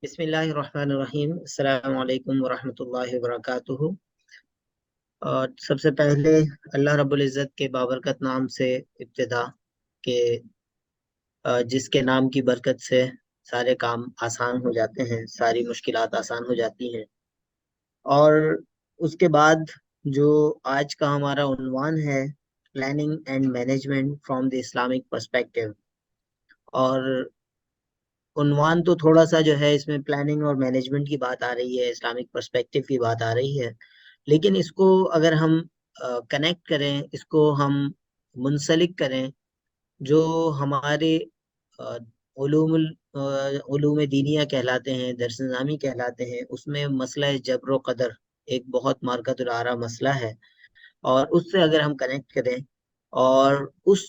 بسم اللہ الرحمن الرحیم، السلام علیکم ورحمۃ اللہ وبرکاتہ۔ اور سب سے پہلے اللہ رب العزت کے بابرکت نام سے ابتدا کہ جس کے نام کی برکت سے سارے کام آسان ہو جاتے ہیں، ساری مشکلات آسان ہو جاتی ہیں۔ اور اس کے بعد جو آج کا ہمارا عنوان ہے، planning and management from the Islamic perspective. اور عنوان تو تھوڑا سا جو ہے اس میں پلاننگ اور مینجمنٹ کی بات آ رہی ہے، اسلامک پرسپیکٹو کی بات آ رہی ہے، لیکن اس کو اگر ہم کنیکٹ کریں، اس کو ہم منسلک کریں، جو ہمارے آ، علوم علوم دینیہ کہلاتے ہیں، درس نظامی کہلاتے ہیں، اس میں مسئلہ جبر و قدر ایک بہت مارکت العارہ مسئلہ ہے۔ اور اس سے اگر ہم کنیکٹ کریں اور اس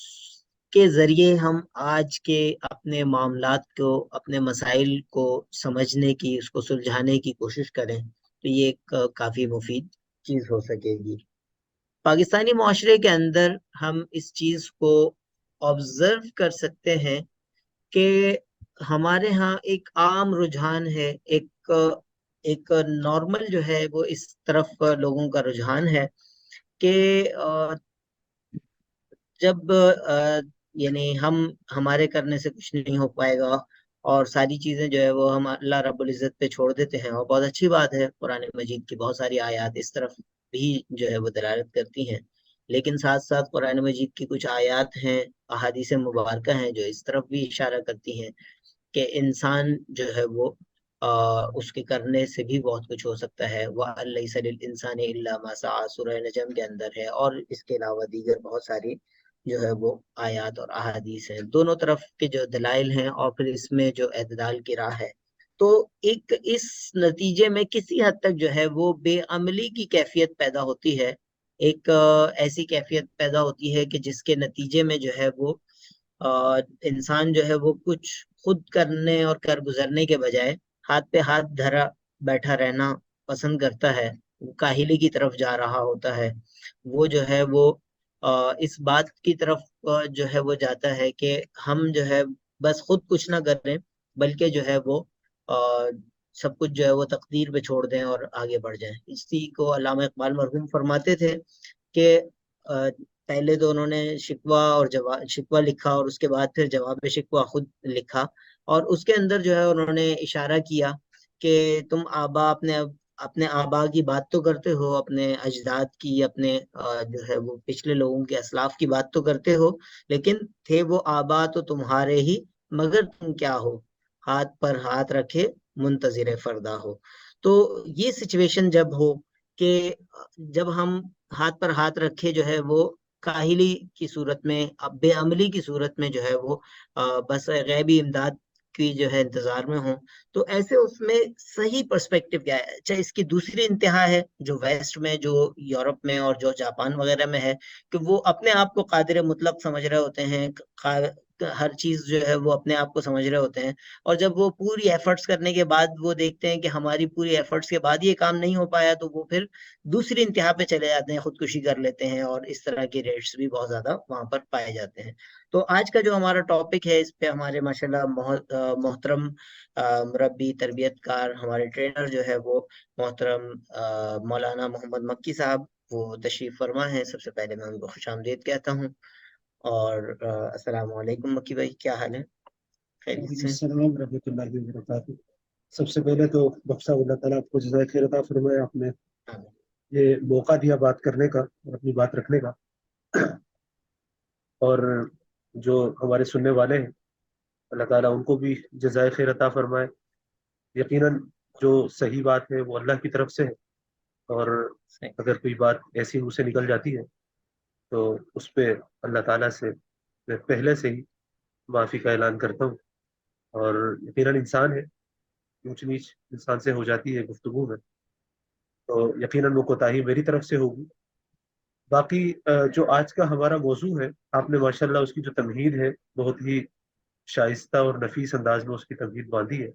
کے ذریعے ہم آج کے اپنے معاملات کو، اپنے مسائل کو سمجھنے کی، اس کو سلجھانے کی کوشش کریں تو یہ ایک کافی مفید چیز ہو سکے گی۔ پاکستانی معاشرے کے اندر ہم اس چیز کو آبزرو کر سکتے ہیں کہ ہمارے ہاں ایک عام رجحان ہے، ایک نارمل جو ہے وہ اس طرف لوگوں کا رجحان ہے کہ جب یعنی ہمارے کرنے سے کچھ نہیں ہو پائے گا اور ساری چیزیں جو ہے وہ ہم اللہ رب العزت پہ چھوڑ دیتے ہیں، اور بہت اچھی بات ہے، قرآن مجید کی بہت ساری آیات اس طرف بھی جو ہے وہ دلالت کرتی ہیں، لیکن ساتھ ساتھ قرآن مجید کی کچھ آیات ہیں، احادیث مبارکہ ہیں جو اس طرف بھی اشارہ کرتی ہیں کہ انسان جو ہے وہ اس کے کرنے سے بھی بہت کچھ ہو سکتا ہے۔ وَأَن لَيْسَ لِلْإِنسَانِ إِلَّا مَا سَعَىٰ سورہ نجم کے اندر ہے، اور اس کے علاوہ دیگر بہت ساری جو ہے وہ آیات اور احادیث ہیں، دونوں طرف کے جو دلائل ہیں، اور پھر اس میں جو اعتدال کی راہ ہے۔ تو ایک اس نتیجے میں کسی حد تک جو ہے وہ بے عملی کی کیفیت پیدا ہوتی ہے، ایک ایسی کیفیت پیدا ہوتی ہے کہ جس کے نتیجے میں جو ہے وہ انسان جو ہے وہ کچھ خود کرنے اور کر گزرنے کے بجائے ہاتھ پہ ہاتھ دھرا بیٹھا رہنا پسند کرتا ہے، وہ کاہلی کی طرف جا رہا ہوتا ہے، وہ جو ہے وہ اس بات کی طرف جو ہے وہ جاتا ہے کہ ہم جو ہے بس خود کچھ نہ کریں، بلکہ جو ہے وہ سب کچھ جو ہے وہ تقدیر پہ چھوڑ دیں اور آگے بڑھ جائیں۔ اسی کو علامہ اقبال مرحوم فرماتے تھے کہ پہلے تو انہوں نے شکوہ اور جواب، شکوہ لکھا اور اس کے بعد پھر جواب شکوہ خود لکھا، اور اس کے اندر جو ہے انہوں نے اشارہ کیا کہ تم اپنے آبا کی بات تو کرتے ہو، اپنے اجداد کی، اپنے جو ہے وہ پچھلے لوگوں کے اسلاف کی بات تو کرتے ہو، لیکن تھے وہ آبا تو تمہارے ہی، مگر تم کیا ہو، ہاتھ پر ہاتھ رکھے منتظر فردا ہو۔ تو یہ سچویشن جب ہو کہ جب ہم ہاتھ پر ہاتھ رکھے جو ہے وہ کاہلی کی صورت میں، بے عملی کی صورت میں جو ہے وہ بس غیبی امداد کی جو ہے انتظار میں ہوں، تو ایسے اس میں صحیح پرسپیکٹو کیا ہے؟ چاہے اس کی دوسری انتہا ہے جو ویسٹ میں، جو یورپ میں اور جو جاپان وغیرہ میں ہے، کہ وہ اپنے آپ کو قادر مطلق سمجھ رہے ہوتے ہیں، ہر چیز جو ہے وہ اپنے آپ کو سمجھ رہے ہوتے ہیں، اور جب وہ پوری ایفرٹس کرنے کے بعد وہ دیکھتے ہیں کہ ہماری پوری ایفرٹس کے بعد یہ کام نہیں ہو پایا، تو وہ پھر دوسری انتہا پہ چلے جاتے ہیں، خودکشی کر لیتے ہیں، اور اس طرح کے ریٹس بھی بہت زیادہ وہاں پر پائے جاتے ہیں۔ تو آج کا جو ہمارا ٹاپک ہے، اس پہ ہمارے ماشاءاللہ محترم مربی تربیت کار، ہمارے ٹرینر جو ہے وہ محترم مولانا محمد مکی صاحب، وہ تشریف فرما ہے۔ سب سے پہلے میں ان کو خوش آمدید کہتا ہوں، اور السلام علیکم مکی بھائی، کیا حال ہے؟ خیریت وعلیکم سے؟ السلام ورحمۃ اللہ وبرکاتہ۔ سب سے پہلے تو بخشا اللہ تعالیٰ آپ کو جزائے خیر عطا فرمائے، آپ نے آمین۔ یہ موقع دیا بات کرنے کا اور اپنی بات رکھنے کا، اور جو ہمارے سننے والے ہیں اللہ تعالیٰ ان کو بھی جزائے خیر عطا فرمائے۔ یقیناً جو صحیح بات ہے وہ اللہ کی طرف سے ہے، اور صحیح۔ اگر کوئی بات ایسی منہ سے نکل جاتی ہے تو اس پہ اللہ تعالیٰ سے میں پہلے سے ہی معافی کا اعلان کرتا ہوں، اور یقیناً انسان ہے، اونچ نیچ انسان سے ہو جاتی ہے گفتگو میں، تو یقیناً وہ کوتاہی میری طرف سے ہوگی۔ باقی جو آج کا ہمارا موضوع ہے، آپ نے ماشاءاللہ اس کی جو تمہید ہے بہت ہی شائستہ اور نفیس انداز میں اس کی تمہید باندھی ہے۔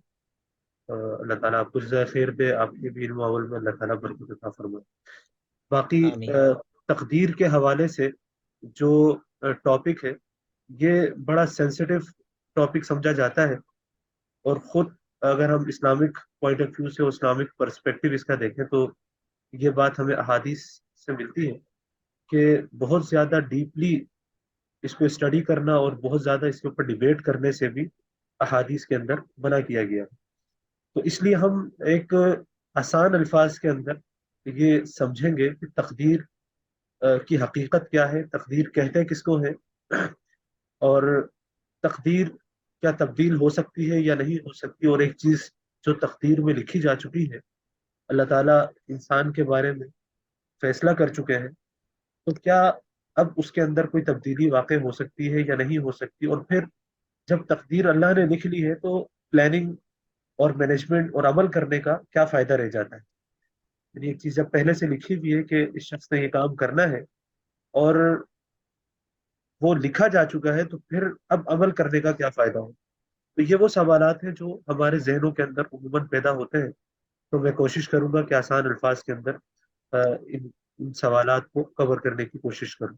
اللہ تعالیٰ آپ کو جزائے خیر دے، آپ کے بھی علم و عمل میں اللہ تعالیٰ برکت عطا فرمائے۔ باقی آمین۔ تقدیر کے حوالے سے جو ٹاپک ہے، یہ بڑا سینسیٹیو ٹاپک سمجھا جاتا ہے، اور خود اگر ہم اسلامک پوائنٹ آف ویو سے، اسلامک پرسپیکٹو اس کا دیکھیں، تو یہ بات ہمیں احادیث سے ملتی ہے کہ بہت زیادہ ڈیپلی اس کو اسٹڈی کرنا اور بہت زیادہ اس کے اوپر ڈیبیٹ کرنے سے بھی احادیث کے اندر منع کیا گیا. تو اس لیے ہم ایک آسان الفاظ کے اندر یہ سمجھیں گے کہ تقدیر کی حقیقت کیا ہے، تقدیر کہتے کس کو ہے، اور تقدیر کیا تبدیل ہو سکتی ہے یا نہیں ہو سکتی. اور ایک چیز جو تقدیر میں لکھی جا چکی ہے، اللہ تعالیٰ انسان کے بارے میں فیصلہ کر چکے ہیں، تو کیا اب اس کے اندر کوئی تبدیلی واقع ہو سکتی ہے یا نہیں ہو سکتی. اور پھر جب تقدیر اللہ نے لکھ لی ہے تو پلاننگ اور مینجمنٹ اور عمل کرنے کا کیا فائدہ رہ جاتا ہے. یعنی ایک چیز جب پہلے سے لکھی ہوئی ہے کہ اس شخص نے یہ کام کرنا ہے اور وہ لکھا جا چکا ہے، تو پھر اب عمل کرنے کا کیا فائدہ ہو. تو یہ وہ سوالات ہیں جو ہمارے ذہنوں کے اندر عموماً پیدا ہوتے ہیں. تو میں کوشش کروں گا کہ آسان الفاظ کے اندر ان سوالات کو کور کرنے کی کوشش کروں.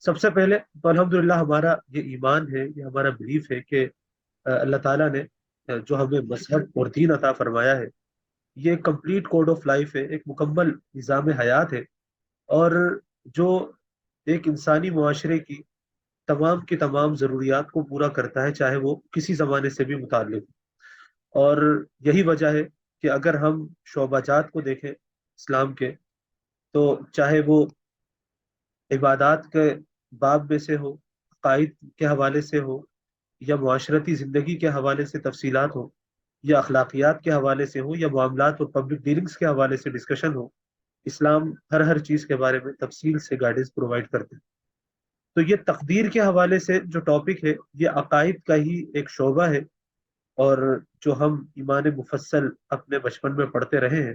سب سے پہلے تو الحمدللہ ہمارا یہ ایمان ہے، یہ ہمارا بلیف ہے کہ اللہ تعالیٰ نے جو ہمیں مذہب اور دین عطا فرمایا ہے، یہ ایک کمپلیٹ کوڈ آف لائف ہے، ایک مکمل نظام حیات ہے، اور جو ایک انسانی معاشرے کی تمام کی تمام ضروریات کو پورا کرتا ہے، چاہے وہ کسی زمانے سے بھی متعلق ہو. اور یہی وجہ ہے کہ اگر ہم شعبہ جات کو دیکھیں اسلام کے، تو چاہے وہ عبادات کے باب میں سے ہو، عقائد کے حوالے سے ہو، یا معاشرتی زندگی کے حوالے سے تفصیلات ہو، یا اخلاقیات کے حوالے سے ہو، یا معاملات اور پبلک ڈیلنگز کے حوالے سے ڈسکشن ہو، اسلام ہر چیز کے بارے میں تفصیل سے گائیڈنس پرووائڈ کرتے ہیں. تو یہ تقدیر کے حوالے سے جو ٹاپک ہے، یہ عقائد کا ہی ایک شعبہ ہے، اور جو ہم ایمان مفصل اپنے بچپن میں پڑھتے رہے ہیں،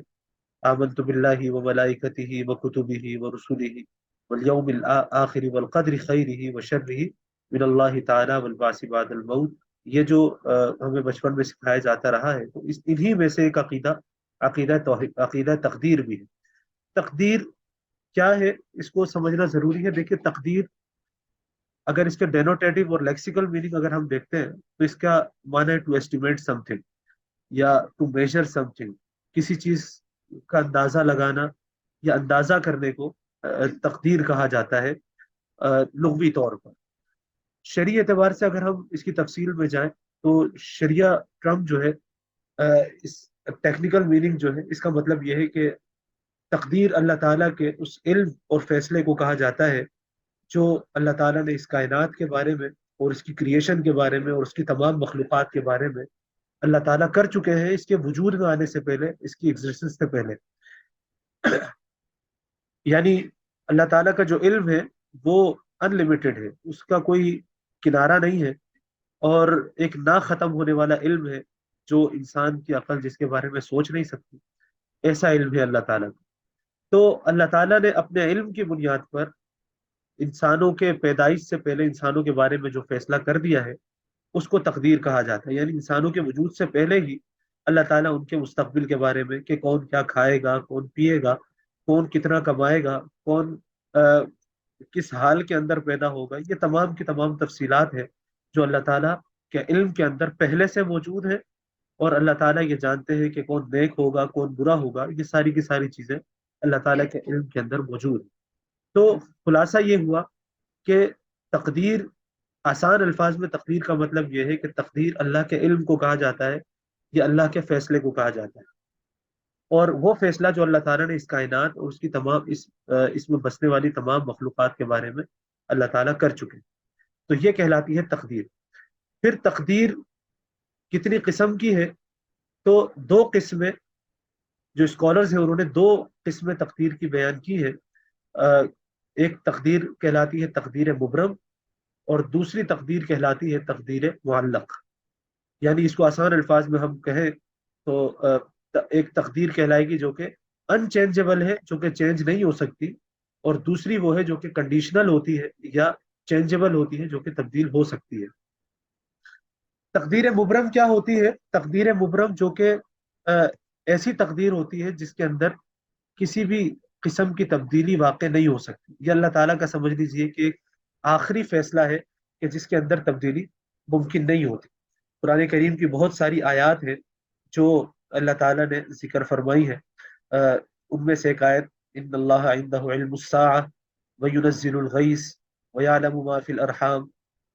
آمنت باللہ و ملائکتہ و کتبہ و رسلہ والیوم الآخر والقدر خیرہ و شرہ من اللہ تعالی والبعث بعد الموت. یہ جو ہمیں بچپن میں سکھایا جاتا رہا ہے، تو انہی میں سے ایک عقیدہ توحید، عقیدہ تقدیر بھی ہے. تقدیر کیا ہے اس کو سمجھنا ضروری ہے. دیکھیں، تقدیر اگر اس کے ڈینوٹیٹو اور لیکسیکل میننگ اگر ہم دیکھتے ہیں، تو اس کا معنی ہے ٹو ایسٹیمیٹ سم تھنگ یا ٹو میجر سم تھنگ. کسی چیز کا اندازہ لگانا یا اندازہ کرنے کو تقدیر کہا جاتا ہے لغوی طور پر. شرعی اعتبار سے اگر ہم اس کی تفصیل میں جائیں، تو شریعہ ٹرم جو ہے، اس ٹیکنیکل میننگ جو ہے، اس کا مطلب یہ ہے کہ تقدیر اللہ تعالیٰ کے اس علم اور فیصلے کو کہا جاتا ہے جو اللہ تعالیٰ نے اس کائنات کے بارے میں اور اس کی کریشن کے بارے میں اور اس کی تمام مخلوقات کے بارے میں اللہ تعالیٰ کر چکے ہیں، اس کے وجود میں آنے سے پہلے، اس کی ایگزسٹنس سے پہلے. یعنی اللہ تعالیٰ کا جو علم ہے وہ ان لمیٹڈ ہے، اس کا کوئی کنارہ نہیں ہے، اور ایک نہ ختم ہونے والا علم ہے جو انسان کی عقل جس کے بارے میں سوچ نہیں سکتی. ایسا علم ہے اللہ تعالیٰ کا. تو اللہ تعالیٰ نے اپنے علم کی بنیاد پر انسانوں کے پیدائش سے پہلے انسانوں کے بارے میں جو فیصلہ کر دیا ہے، اس کو تقدیر کہا جاتا ہے. یعنی انسانوں کے وجود سے پہلے ہی اللہ تعالیٰ ان کے مستقبل کے بارے میں، کہ کون کیا کھائے گا، کون پیے گا، کون کتنا کمائے گا، کون کس حال کے اندر پیدا ہوگا، یہ تمام کی تمام تفصیلات ہیں جو اللہ تعالیٰ کے علم کے اندر پہلے سے موجود ہے. اور اللہ تعالیٰ یہ جانتے ہیں کہ کون نیک ہوگا، کون برا ہوگا. یہ ساری کی ساری چیزیں اللہ تعالیٰ کے علم کے اندر موجود ہیں. تو خلاصہ یہ ہوا کہ تقدیر، آسان الفاظ میں تقدیر کا مطلب یہ ہے کہ تقدیر اللہ کے علم کو کہا جاتا ہے، یا اللہ کے فیصلے کو کہا جاتا ہے. اور وہ فیصلہ جو اللہ تعالیٰ نے اس کائنات اور اس کی تمام اس میں بسنے والی تمام مخلوقات کے بارے میں اللہ تعالیٰ کر چکے، تو یہ کہلاتی ہے تقدیر. پھر تقدیر کتنی قسم کی ہے؟ تو دو قسمیں جو اسکالرز ہیں انہوں نے دو قسمیں تقدیر کی بیان کی ہے. ایک تقدیر کہلاتی ہے تقدیر مبرم، اور دوسری تقدیر کہلاتی ہے تقدیر معلق. یعنی اس کو آسان الفاظ میں ہم کہیں تو ایک تقدیر کہلائے گی جو کہ انچینجبل ہے، جو کہ چینج نہیں ہو سکتی، اور دوسری وہ ہے جو کہ کنڈیشنل ہوتی ہے یا چینجبل ہوتی ہے، جو کہ تبدیل ہو سکتی ہے. تقدیر مبرم کیا ہوتی ہے؟ تقدیر مبرم جو کہ ایسی تقدیر ہوتی ہے جس کے اندر کسی بھی قسم کی تبدیلی واقع نہیں ہو سکتی. یہ اللہ تعالیٰ کا سمجھ لیجئے کہ ایک آخری فیصلہ ہے کہ جس کے اندر تبدیلی ممکن نہیں ہوتی. قرآن کریم کی بہت ساری آیات ہیں جو اللہ تعالیٰ نے ذکر فرمائی ہے. ان میں سے ایک آیت، ان اللہ عندہ علم الساعة وینزل الغیث ویعلم ما فی الارحام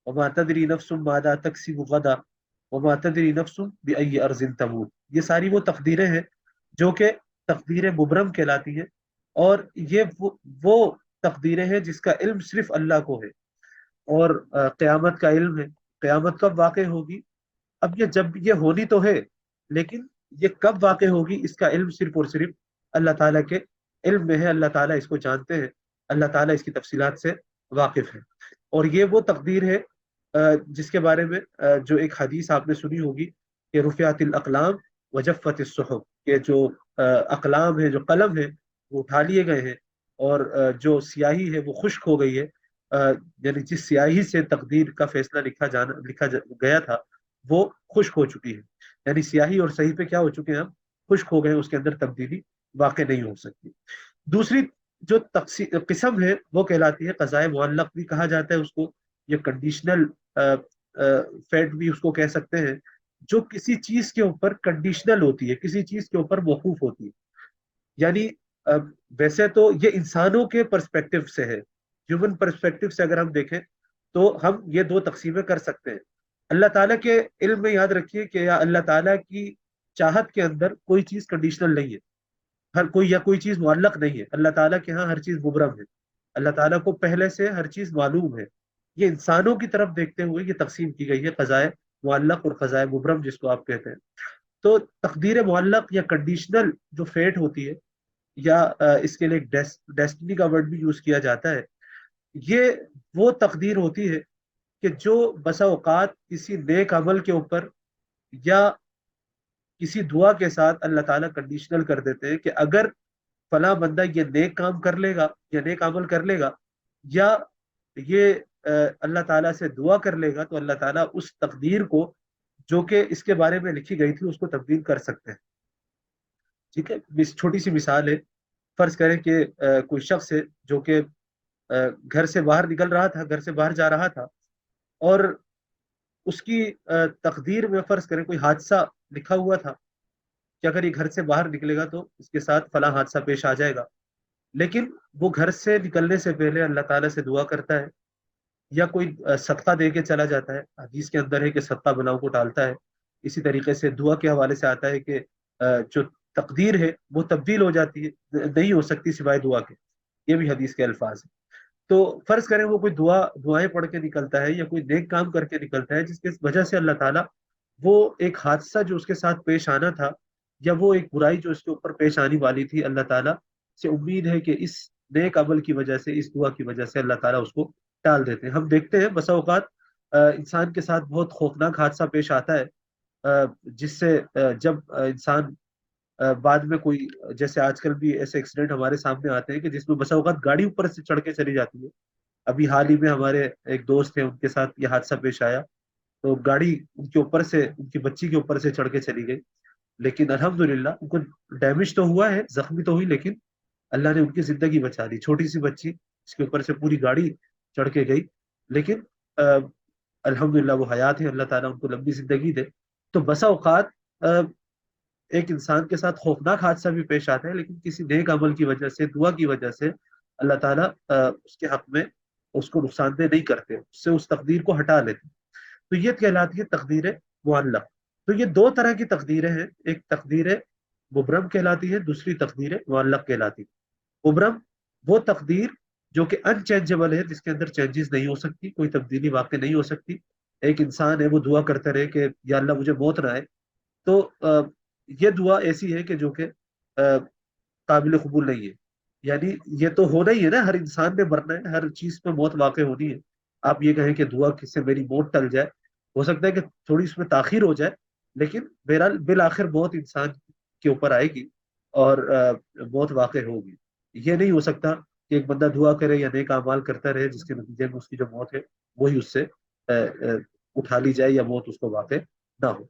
وما تدری نفس ماذا تکسب غدا وما تدری نفس بأی ارض تموت. یہ ساری وہ تقدیریں ہیں جو کہ تقدیر مبرم کہلاتی ہیں، اور یہ وہ تقدیریں ہیں جس کا علم صرف اللہ کو ہے. اور قیامت کا علم ہے، قیامت کب واقع ہوگی. اب یہ جب یہ ہونی تو ہے، لیکن یہ کب واقع ہوگی اس کا علم صرف اور صرف اللہ تعالیٰ کے علم میں ہے. اللہ تعالیٰ اس کو جانتے ہیں، اللہ تعالیٰ اس کی تفصیلات سے واقف ہے. اور یہ وہ تقدیر ہے جس کے بارے میں جو ایک حدیث آپ نے سنی ہوگی کہ رفعت الاقلام وجفت الصحف، کہ جو اقلام ہے، جو قلم ہے، وہ اٹھا لیے گئے ہیں، اور جو سیاہی ہے وہ خشک ہو گئی ہے. یعنی جس سیاہی سے تقدیر کا فیصلہ لکھا گیا تھا وہ خشک ہو چکی ہے. یعنی سیاہی اور صحیفے کیا ہو چکے ہیں، ہم خشک ہو گئے ہیں، اس کے اندر تبدیلی واقع نہیں ہو سکتی. دوسری جو قسم ہے وہ کہلاتی ہے قضاء معلق بھی کہا جاتا ہے اس کو، یہ کنڈیشنل فیٹ بھی اس کو کہہ سکتے ہیں، جو کسی چیز کے اوپر کنڈیشنل ہوتی ہے، کسی چیز کے اوپر موقوف ہوتی ہے. یعنی ویسے تو یہ انسانوں کے پرسپیکٹو سے ہے، ہیومن پرسپیکٹو سے اگر ہم دیکھیں تو ہم یہ دو تقسیمیں کر سکتے ہیں. اللہ تعالیٰ کے علم میں یاد رکھیے کہ یا اللہ تعالیٰ کی چاہت کے اندر کوئی چیز کنڈیشنل نہیں ہے، کوئی چیز معلق نہیں ہے. اللہ تعالیٰ کے ہاں ہر چیز مبرم ہے، اللہ تعالیٰ کو پہلے سے ہر چیز معلوم ہے. یہ انسانوں کی طرف دیکھتے ہوئے یہ تقسیم کی گئی ہے، قضاء معلق اور قضاء مبرم جس کو آپ کہتے ہیں. تو تقدیر معلق یا کنڈیشنل جو فیٹ ہوتی ہے، یا اس کے لیے ڈیسٹنی کا ورڈ بھی یوز کیا جاتا ہے، یہ وہ تقدیر ہوتی ہے کہ جو بسا اوقات کسی نیک عمل کے اوپر یا کسی دعا کے ساتھ اللہ تعالیٰ کنڈیشنل کر دیتے ہیں کہ اگر فلاں بندہ یہ نیک کام کر لے گا یا نیک عمل کر لے گا، یا یہ اللہ تعالیٰ سے دعا کر لے گا، تو اللہ تعالیٰ اس تقدیر کو جو کہ اس کے بارے میں لکھی گئی تھی اس کو تبدیل کر سکتے ہیں. ٹھیک ہے، چھوٹی سی مثال ہے. فرض کریں کہ کوئی شخص ہے جو کہ گھر سے باہر نکل رہا تھا، گھر سے باہر جا رہا تھا، اور اس کی تقدیر میں فرض کریں کوئی حادثہ لکھا ہوا تھا کہ اگر یہ گھر سے باہر نکلے گا تو اس کے ساتھ فلاں حادثہ پیش آ جائے گا. لیکن وہ گھر سے نکلنے سے پہلے اللہ تعالیٰ سے دعا کرتا ہے، یا کوئی صدقہ دے کے چلا جاتا ہے. حدیث کے اندر ہے کہ صدقہ بلاؤں کو ٹالتا ہے. اسی طریقے سے دعا کے حوالے سے آتا ہے کہ جو تقدیر ہے وہ تبدیل ہو جاتی ہے، نہیں ہو سکتی سوائے دعا کے. یہ بھی حدیث کے الفاظ ہیں. تو فرض کریں وہ کوئی دعائیں پڑھ کے نکلتا ہے یا کوئی نیک کام کر کے نکلتا ہے، جس کی وجہ سے اللہ تعالیٰ وہ ایک حادثہ جو اس کے ساتھ پیش آنا تھا، یا وہ ایک برائی جو اس کے اوپر پیش آنے والی تھی، اللہ تعالیٰ سے امید ہے کہ اس نیک عمل کی وجہ سے، اس دعا کی وجہ سے اللہ تعالیٰ اس کو ٹال دیتے ہیں. ہم دیکھتے ہیں بسا اوقات انسان کے ساتھ بہت خوفناک حادثہ پیش آتا ہے، جس سے جب انسان بعد میں کوئی، جیسے آج کل بھی ایسے ایکسیڈنٹ ہمارے سامنے آتے ہیں کہ جس میں بسا اوقات گاڑی اوپر سے چڑھ کے چلی جاتی ہے. ابھی حال ہی میں ہمارے ایک دوست تھے، ان کے ساتھ یہ حادثہ پیش آیا. تو گاڑی ان کے اوپر سے، ان کی بچی کے اوپر سے چڑھ کے چلی گئی، لیکن الحمدللہ ان کو ڈیمیج تو ہوا ہے، زخمی تو ہوئی، لیکن اللہ نے ان کی زندگی بچا دی. چھوٹی سی بچی، اس کے اوپر سے پوری گاڑی چڑھ کے گئی، لیکن الحمدللہ وہ حیات ہے. اللہ تعالیٰ ان کو لمبی زندگی دے. تو بسا اوقات ایک انسان کے ساتھ خوفناک حادثہ بھی پیش آتا ہے، لیکن کسی نیک عمل کی وجہ سے، دعا کی وجہ سے اللہ تعالیٰ اس کے حق میں اس کو نقصان دہ نہیں کرتے، اس سے اس تقدیر کو ہٹا لیتے. تو یہ کہلاتی ہے تقدیر معلق. تو یہ دو طرح کی تقدیریں ہیں، ایک تقدیر مبرم کہلاتی ہے، دوسری تقدیر معلق کہلاتی ہے. مبرم وہ تقدیر جو کہ ان چینجبل ہے، جس کے اندر چینجز نہیں ہو سکتی، کوئی تبدیلی واقع نہیں ہو سکتی. ایک انسان ہے وہ دعا کرتا رہے کہ یا اللہ مجھے موت نہ آئے، تو یہ دعا ایسی ہے کہ جو کہ قابل قبول نہیں ہے. یعنی یہ تو ہونا ہی ہے نا، ہر انسان نے مرنا ہے، ہر چیز پہ موت واقع ہونی ہے. آپ یہ کہیں کہ دعا کس سے میری موت ٹل جائے، ہو سکتا ہے کہ تھوڑی اس میں تاخیر ہو جائے، لیکن بہرحال بالآخر موت انسان کے اوپر آئے گی اور موت واقع ہوگی. یہ نہیں ہو سکتا کہ ایک بندہ دعا کرے یا نیک اعمال کرتا رہے، جس کے نتیجے میں اس کی جو موت ہے وہی اس سے اٹھا لی جائے یا موت اس کو واقع نہ ہو.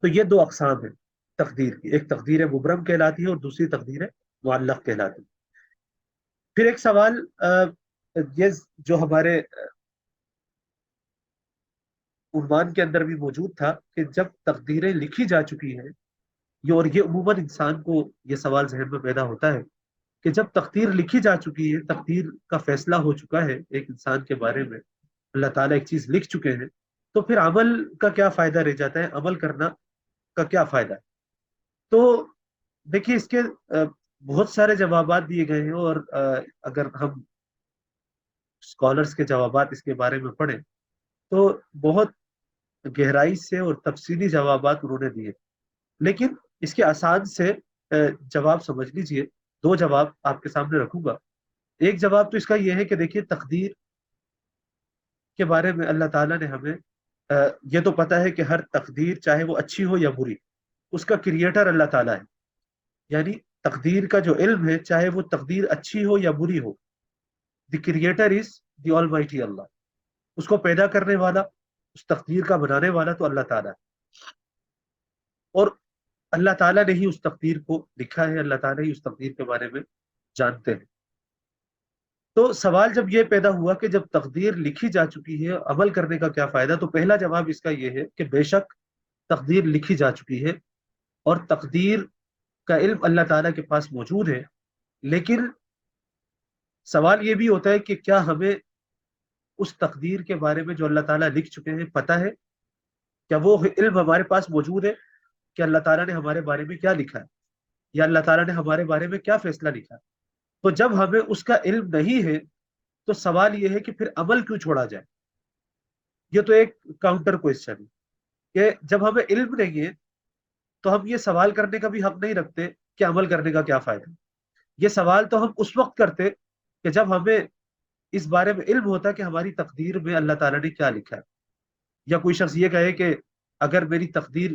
تو یہ دو اقسام ہیں تقدیر کی، ایک تقدیر مبرم کہلاتی ہے اور دوسری تقدیر معلق کہلاتی ہے. پھر ایک سوال یہ جو ہمارے عنوان کے اندر بھی موجود تھا کہ جب تقدیریں لکھی جا چکی ہیں، یہ اور یہ عموماً انسان کو یہ سوال ذہن میں پیدا ہوتا ہے کہ جب تقدیر لکھی جا چکی ہے، تقدیر کا فیصلہ ہو چکا ہے ایک انسان کے بارے میں، اللہ تعالیٰ ایک چیز لکھ چکے ہیں، تو پھر عمل کا کیا فائدہ رہ جاتا ہے، عمل کرنا کا کیا فائدہ ہے؟ تو دیکھیے اس کے بہت سارے جوابات دیے گئے ہیں، اور اگر ہم اسکالرس کے جوابات اس کے بارے میں پڑھیں تو بہت گہرائی سے اور تفصیلی جوابات انہوں نے دیے، لیکن اس کے آسان سے جواب سمجھ لیجئے۔ دو جواب آپ کے سامنے رکھوں گا۔ ایک جواب تو اس کا یہ ہے کہ دیکھیے تقدیر کے بارے میں اللہ تعالیٰ نے ہمیں یہ تو پتا ہے کہ ہر تقدیر چاہے وہ اچھی ہو یا بری، اس کا کریٹر اللہ تعالیٰ ہے، یعنی تقدیر کا جو علم ہے چاہے وہ تقدیر اچھی ہو یا بری ہو، the creator is the all mighty اللہ، اس کو پیدا کرنے والا، اس تقدیر کا بنانے والا تو اللہ تعالیٰ ہے، اور اللہ تعالیٰ نے ہی اس تقدیر کو لکھا ہے، اللہ تعالیٰ ہی اس تقدیر کے بارے میں جانتے ہیں۔ تو سوال جب یہ پیدا ہوا کہ جب تقدیر لکھی جا چکی ہے، عمل کرنے کا کیا فائدہ، تو پہلا جواب اس کا یہ ہے کہ بے شک تقدیر لکھی جا چکی ہے، اور تقدیر کا علم اللہ تعالیٰ کے پاس موجود ہے، لیکن سوال یہ بھی ہوتا ہے کہ کیا ہمیں اس تقدیر کے بارے میں جو اللہ تعالیٰ لکھ چکے ہیں پتہ ہے؟ کیا وہ علم ہمارے پاس موجود ہے کہ اللہ تعالیٰ نے ہمارے بارے میں کیا لکھا ہے، یا اللہ تعالیٰ نے ہمارے بارے میں کیا فیصلہ لکھا ہے؟ تو جب ہمیں اس کا علم نہیں ہے تو سوال یہ ہے کہ پھر عمل کیوں چھوڑا جائے؟ یہ تو ایک کاؤنٹر کوشچن ہے کہ جب ہمیں علم نہیں ہے تو ہم یہ سوال کرنے کا بھی حق نہیں رکھتے کہ عمل کرنے کا کیا فائدہ۔ یہ سوال تو ہم اس وقت کرتے کہ جب ہمیں اس بارے میں علم ہوتا کہ ہماری تقدیر میں اللہ تعالیٰ نے کیا لکھا ہے، یا کوئی شخص یہ کہے کہ اگر میری تقدیر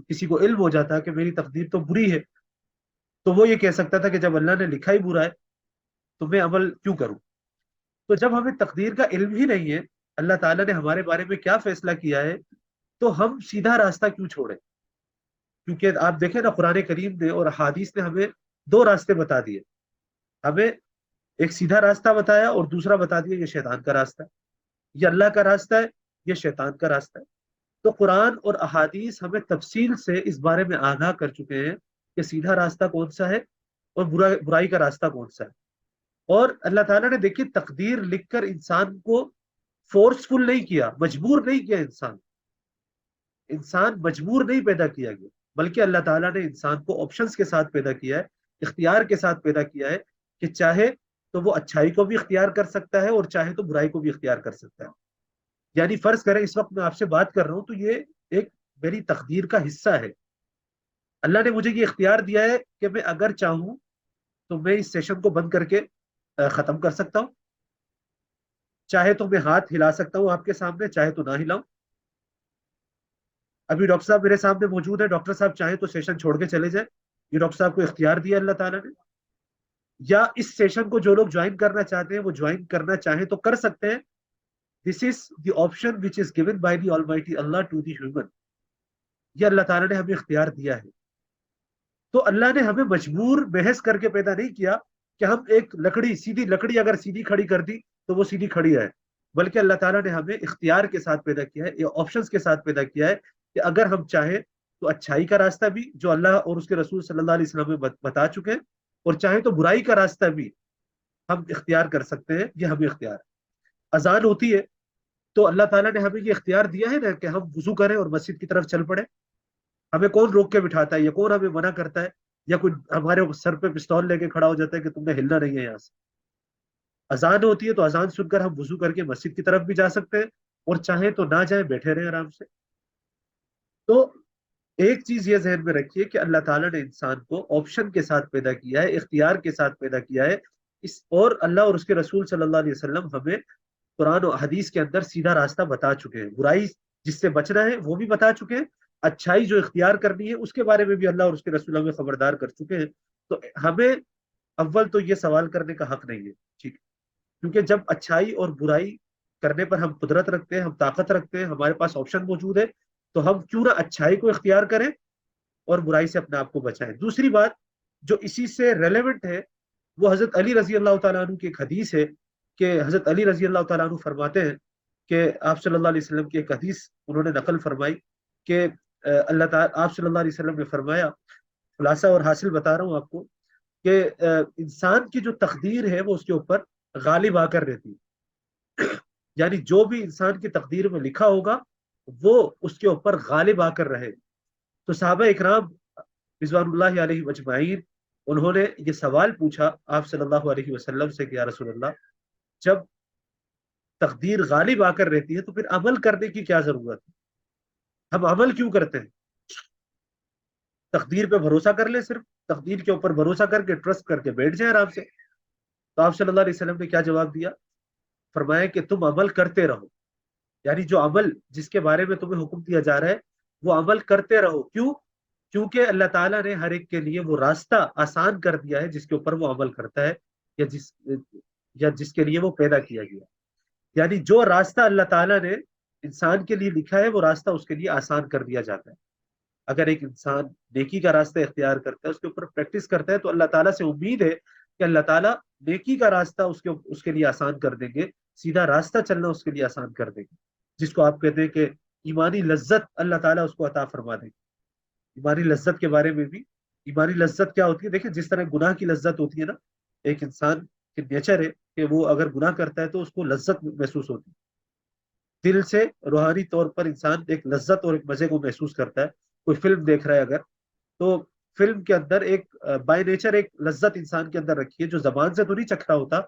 کسی کو علم ہو جاتا کہ میری تقدیر تو بری ہے، تو وہ یہ کہہ سکتا تھا کہ جب اللہ نے لکھا ہی برا ہے تو میں عمل کیوں کروں؟ تو جب ہمیں تقدیر کا علم ہی نہیں ہے، اللہ تعالیٰ نے ہمارے بارے میں کیا فیصلہ کیا ہے، تو ہم سیدھا راستہ کیوں چھوڑیں؟ کیونکہ آپ دیکھیں نا، قرآن کریم نے اور حدیث نے ہمیں دو راستے بتا دیے، ہمیں ایک سیدھا راستہ بتایا اور دوسرا بتا دیا یہ شیطان کا راستہ ہے، یہ اللہ کا راستہ ہے، یہ شیطان کا راستہ ہے۔ تو قرآن اور احادیث ہمیں تفصیل سے اس بارے میں آگاہ کر چکے ہیں کہ سیدھا راستہ کون سا ہے اور برائی کا راستہ کون سا ہے۔ اور اللہ تعالیٰ نے دیکھی تقدیر لکھ کر انسان کو فورسفل نہیں کیا، مجبور نہیں کیا، انسان مجبور نہیں پیدا کیا گیا، بلکہ اللہ تعالیٰ نے انسان کو آپشنز کے ساتھ پیدا کیا ہے، اختیار کے ساتھ پیدا کیا ہے کہ چاہے تو وہ اچھائی کو بھی اختیار کر سکتا ہے اور چاہے تو برائی کو بھی اختیار کر سکتا ہے۔ یعنی فرض کریں اس وقت میں آپ سے بات کر رہا ہوں تو یہ ایک میری تقدیر کا حصہ ہے، اللہ نے مجھے یہ اختیار دیا ہے کہ میں اگر چاہوں تو میں اس سیشن کو بند کر کے ختم کر سکتا ہوں، چاہے تو میں ہاتھ ہلا سکتا ہوں آپ کے سامنے، چاہے تو نہ ہلاؤں۔ ابھی ڈاکٹر صاحب میرے سامنے موجود ہے، ڈاکٹر صاحب چاہیں تو سیشن چھوڑ کے چلے جائیں، یہ ڈاکٹر صاحب کو اختیار دیا اللہ تعالیٰ نے، یا اس سیشن کو جو لوگ جوائن کرنا چاہتے ہیں وہ جوائن کرنا چاہیں تو کر سکتے ہیں۔ This is the option which is given by the almighty Allah to the human, یہ اللہ تعالیٰ نے ہمیں اختیار دیا ہے۔ تو اللہ نے ہمیں مجبور بحث کر کے پیدا نہیں کیا کہ ہم ایک لکڑی، سیدھی لکڑی اگر سیدھی کھڑی کر دی تو وہ سیدھی کھڑی ہے، بلکہ اللہ تعالیٰ نے ہمیں اختیار کے ساتھ پیدا کیا ہے، یہ آپشنز کے ساتھ پیدا کیا ہے کہ اگر ہم چاہیں تو اچھائی کا راستہ بھی جو اللہ اور اس کے رسول صلی اللہ علیہ وسلم میں بتا چکے ہیں، اور چاہیں تو برائی کا راستہ بھی ہم اختیار کر سکتے ہیں، یہ ہمیں اختیار ہے۔ اذان ہوتی ہے تو اللہ تعالیٰ نے ہمیں یہ اختیار دیا ہے نا کہ ہم وضو کریں اور مسجد کی طرف چل پڑے، ہمیں کون روک کے بٹھاتا ہے یا کون ہمیں منع کرتا ہے، یا کوئی ہمارے سر پہ پستول لے کے کھڑا ہو جاتا ہے کہ تم نے ہلنا نہیں ہے یہاں سے۔ اذان ہوتی ہے تو اذان سن کر ہم وضو کر کے مسجد کی طرف بھی جا سکتے ہیں، اور چاہیں تو نہ جائیں، بیٹھے رہیں آرام سے۔ تو ایک چیز یہ ذہن میں رکھیے کہ اللہ تعالیٰ نے انسان کو آپشن کے ساتھ پیدا کیا ہے، اختیار کے ساتھ پیدا کیا ہے، اور اللہ اور اس کے رسول صلی اللہ علیہ وسلم ہمیں قرآن و حدیث کے اندر سیدھا راستہ بتا چکے ہیں، برائی جس سے بچنا ہے وہ بھی بتا چکے ہیں، اچھائی جو اختیار کرنی ہے اس کے بارے میں بھی اللہ اور اس کے رسول ہمیں خبردار کر چکے ہیں۔ تو ہمیں اول تو یہ سوال کرنے کا حق نہیں ہے، ٹھیک، کیونکہ جب اچھائی اور برائی کرنے پر ہم قدرت رکھتے ہیں، ہم طاقت رکھتے ہیں، ہمارے پاس آپشن موجود ہے، تو ہم کیوں نہ اچھائی کو اختیار کریں اور برائی سے اپنے آپ کو بچائیں۔ دوسری بات جو اسی سے ریلیونٹ ہے وہ حضرت علی رضی اللہ تعالیٰ عنہ کی ایک حدیث ہے کہ حضرت علی رضی اللہ تعالیٰ عنہ فرماتے ہیں کہ آپ صلی اللہ علیہ وسلم کی ایک حدیث انہوں نے نقل فرمائی کہ اللہ تعالیٰ آپ صلی اللہ علیہ وسلم نے فرمایا، خلاصہ اور حاصل بتا رہا ہوں آپ کو، کہ انسان کی جو تقدیر ہے وہ اس کے اوپر غالب آ کر رہتی ہے، یعنی جو بھی انسان کی تقدیر میں لکھا ہوگا وہ اس کے اوپر غالب آ کر رہے۔ تو صحابہ اکرام رضوان اللہ علیہ اجمعین انہوں نے یہ سوال پوچھا آپ صلی اللہ علیہ وسلم سے کہ یا رسول اللہ، جب تقدیر غالب آ کر رہتی ہے تو پھر عمل کرنے کی کیا ضرورت ہے؟ ہم عمل کیوں کرتے ہیں؟ تقدیر پہ بھروسہ کر لیں، صرف تقدیر کے اوپر بھروسہ کر کے ٹرسٹ کر کے بیٹھ جائیں آرام سے۔ تو آپ صلی اللہ علیہ وسلم نے کیا جواب دیا؟ فرمایا کہ تم عمل کرتے رہو، یعنی جو عمل جس کے بارے میں تمہیں حکم دیا جا رہا ہے وہ عمل کرتے رہو۔ کیوں؟ کیونکہ اللہ تعالیٰ نے ہر ایک کے لیے وہ راستہ آسان کر دیا ہے جس کے اوپر وہ عمل کرتا ہے، یا جس کے لیے وہ پیدا کیا گیا۔ یعنی جو راستہ اللہ تعالیٰ نے انسان کے لیے لکھا ہے وہ راستہ اس کے لیے آسان کر دیا جاتا ہے۔ اگر ایک انسان نیکی کا راستہ اختیار کرتا ہے، اس کے اوپر پریکٹس کرتا ہے، تو اللہ تعالیٰ سے امید ہے کہ اللہ تعالیٰ نیکی کا راستہ اس کے لیے آسان کر دیں گے، سیدھا راستہ چلنا اس کے لیے آسان کر دیں گے، جس کو آپ کہتے ہیں کہ ایمانی لذت اللہ تعالیٰ اس کو عطا فرما دیں گے۔ ایمانی لذت کے بارے میں بھی، ایمانی لذت کیا ہوتی ہے؟ دیکھیں جس طرح گناہ کی لذت ہوتی ہے نا، ایک انسان کی نیچر ہے کہ وہ اگر گناہ کرتا ہے تو اس کو لذت محسوس ہوتی ہے، دل سے روحانی طور پر انسان ایک لذت اور ایک مزے کو محسوس کرتا ہے۔ کوئی فلم دیکھ رہا ہے اگر، تو فلم کے اندر ایک بائی نیچر ایک لذت انسان کے اندر رکھی ہے، جو زبان سے تو نہیں چکھ رہا ہوتا،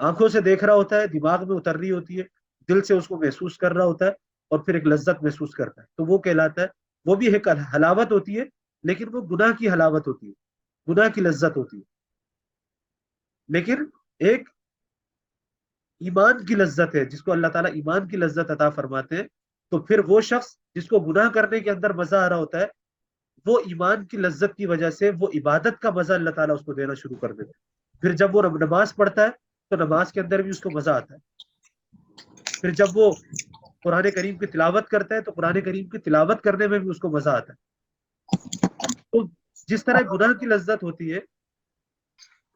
آنکھوں سے دیکھ رہا ہوتا ہے، دماغ میں اتر رہی ہوتی ہے، دل سے اس کو محسوس کر رہا ہوتا ہے، اور پھر ایک لذت محسوس کرتا ہے، تو وہ کہلاتا ہے۔ وہ بھی ایک حلاوت ہوتی ہے، لیکن وہ گناہ کی حلاوت ہوتی ہے، گناہ کی لذت ہوتی ہے۔ لیکن ایک ایمان کی لذت ہے، جس کو اللہ تعالیٰ ایمان کی لذت عطا فرماتے ہیں، تو پھر وہ شخص جس کو گناہ کرنے کے اندر مزہ آ رہا ہوتا ہے، وہ ایمان کی لذت کی وجہ سے وہ عبادت کا مزہ اللہ تعالیٰ اس کو دینا شروع کر دیتا ہے۔ پھر جب وہ نماز پڑھتا ہے تو نماز کے اندر بھی اس کو مزہ آتا ہے۔ پھر جب وہ قرآن کریم کی تلاوت کرتا ہے تو قرآن کریم کی تلاوت کرنے میں بھی اس کو مزہ آتا ہے۔ تو جس طرح گناہ کی لذت ہوتی ہے،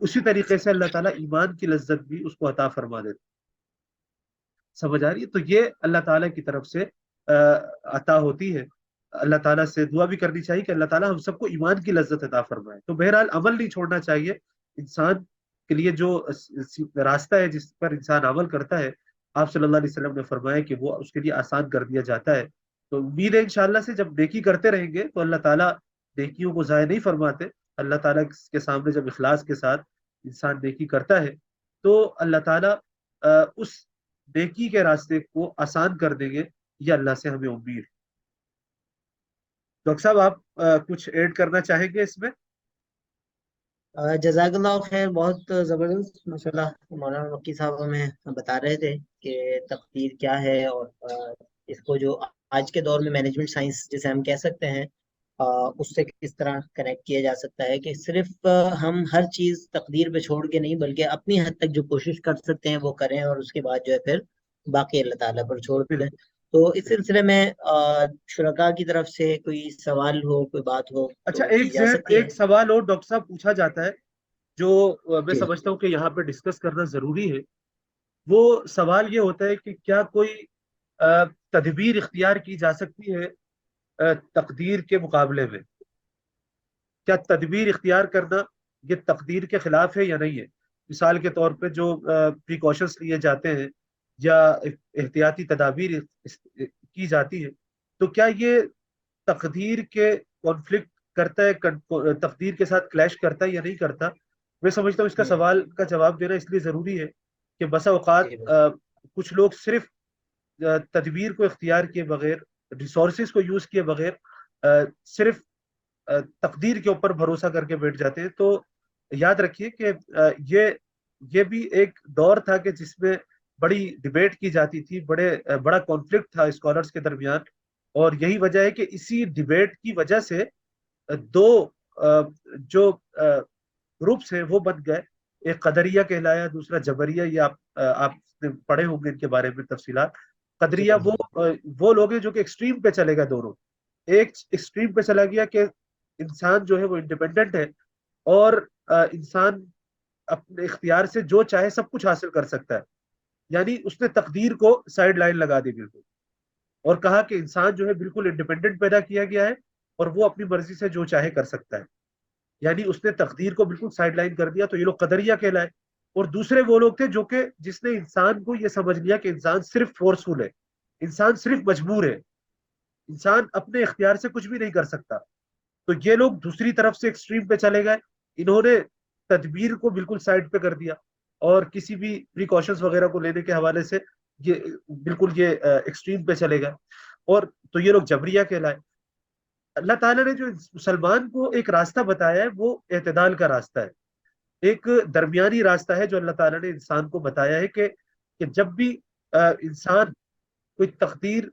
اسی طریقے سے اللہ تعالیٰ ایمان کی لذت بھی اس کو عطا فرما دیتا ہے۔ سمجھ آ رہی ہے؟ تو یہ اللہ تعالیٰ کی طرف سے عطا ہوتی ہے۔ اللہ تعالیٰ سے دعا بھی کرنی چاہیے کہ اللہ تعالیٰ ہم سب کو ایمان کی لذت عطا فرمائے۔ تو بہرحال عمل نہیں چھوڑنا چاہیے انسان کے لیے، جو راستہ ہے جس پر انسان عمل کرتا ہے، آپ صلی اللہ علیہ وسلم نے فرمایا کہ وہ اس کے لیے آسان کر دیا جاتا ہے۔ تو امید ہے انشاءاللہ سے جب نیکی کرتے رہیں گے تو اللہ تعالیٰ نیکیوں کو ضائع نہیں فرماتے۔ اللہ تعالیٰ کے سامنے جب اخلاص کے ساتھ انسان نیکی کرتا ہے تو اللہ تعالیٰ اس نیکی کے راستے کو آسان کر دیں گے، یہ اللہ سے ہمیں امید ہے۔ ڈاکٹر صاحب آپ کچھ ایڈ کرنا چاہیں گے اس میں؟ جزاک اللہ خیر، بہت زبردست ماشاءاللہ مولانا مکی صاحب ہمیں بتا رہے تھے کہ تقدیر کیا ہے، اور اس کو جو آج کے دور میں مینجمنٹ سائنس جسے ہم کہہ سکتے ہیں، اس سے کس طرح کنیکٹ کیا جا سکتا ہے کہ صرف ہم ہر چیز تقدیر پہ چھوڑ کے نہیں، بلکہ اپنی حد تک جو کوشش کر سکتے ہیں وہ کریں، اور اس کے بعد جو ہے پھر باقی اللہ تعالیٰ پر چھوڑ دیں۔ بالکل تو اس بالکل۔ سلسلے میں شرکا کی طرف سے کوئی سوال ہو، کوئی بات ہو اچھا، تو کی جا سکتی ہے؟ ایک سوال اور ڈاکٹر صاحب پوچھا جاتا ہے، جو میں جی سمجھتا ہوں کہ یہاں پہ ڈسکس کرنا ضروری ہے۔ وہ سوال یہ ہوتا ہے کہ کیا کوئی تدبیر اختیار کی جا سکتی ہے تقدیر کے مقابلے میں؟ کیا تدبیر اختیار کرنا یہ تقدیر کے خلاف ہے یا نہیں ہے؟ مثال کے طور پہ جو پریکاشنس لیے جاتے ہیں یا احتیاطی تدابیر کی جاتی ہے، تو کیا یہ تقدیر کے کانفلکٹ کرتا ہے، تقدیر کے ساتھ کلیش کرتا ہے یا نہیں کرتا؟ میں سمجھتا ہوں اس کا ہوں، سوال کا جواب دینا اس لیے ضروری ہے کہ بسا اوقات جی کچھ لوگ صرف تدبیر کو اختیار کیے بغیر، ریسورسز کو یوز کیے بغیر صرف تقدیر کے اوپر بھروسہ کر کے بیٹھ جاتے ہیں۔ تو یاد رکھیے کہ یہ بھی ایک دور تھا کہ جس میں بڑی ڈبیٹ کی جاتی تھی، بڑا کانفلکٹ تھا اسکالرس کے درمیان، اور یہی وجہ ہے کہ اسی ڈبیٹ کی وجہ سے دو جو گروپس ہیں وہ بن گئے، ایک قدریہ کہلایا، دوسرا جبریہ۔ یہ آپ نے پڑھے ہوں گے ان کے بارے میں تفصیلات۔ جی قدریہ وہ لوگ ہیں جو کہ ایکسٹریم پہ چلے گئے دونوں۔ ایک ایکسٹریم پہ چلا گیا کہ انسان جو ہے وہ انڈیپینڈنٹ ہے، اور انسان اپنے اختیار سے جو چاہے سب کچھ حاصل کر سکتا ہے، یعنی اس نے تقدیر کو سائڈ لائن لگا دی بالکل، اور کہا کہ انسان جو ہے بالکل انڈیپینڈنٹ پیدا کیا گیا ہے اور وہ اپنی مرضی سے جو چاہے کر سکتا ہے، یعنی اس نے تقدیر کو بالکل سائڈ لائن کر دیا. تو یہ لوگ قدریہ کہلائے. اور دوسرے وہ لوگ تھے جو کہ جس نے انسان کو یہ سمجھ لیا کہ انسان صرف فورسفل ہے، انسان صرف مجبور ہے، انسان اپنے اختیار سے کچھ بھی نہیں کر سکتا. تو یہ لوگ دوسری طرف سے ایکسٹریم پہ چلے گئے، انہوں نے تدبیر کو بالکل سائڈ پہ کر دیا، اور کسی بھی پریکاشنز وغیرہ کو لینے کے حوالے سے یہ بالکل یہ ایکسٹریم پہ چلے گئے. اور تو یہ لوگ جبریہ کہلائے. اللہ تعالیٰ نے جو مسلمان کو ایک راستہ بتایا ہے وہ اعتدال کا راستہ ہے، ایک درمیانی راستہ ہے جو اللہ تعالیٰ نے انسان کو بتایا ہے کہ جب بھی انسان کوئی تقدیر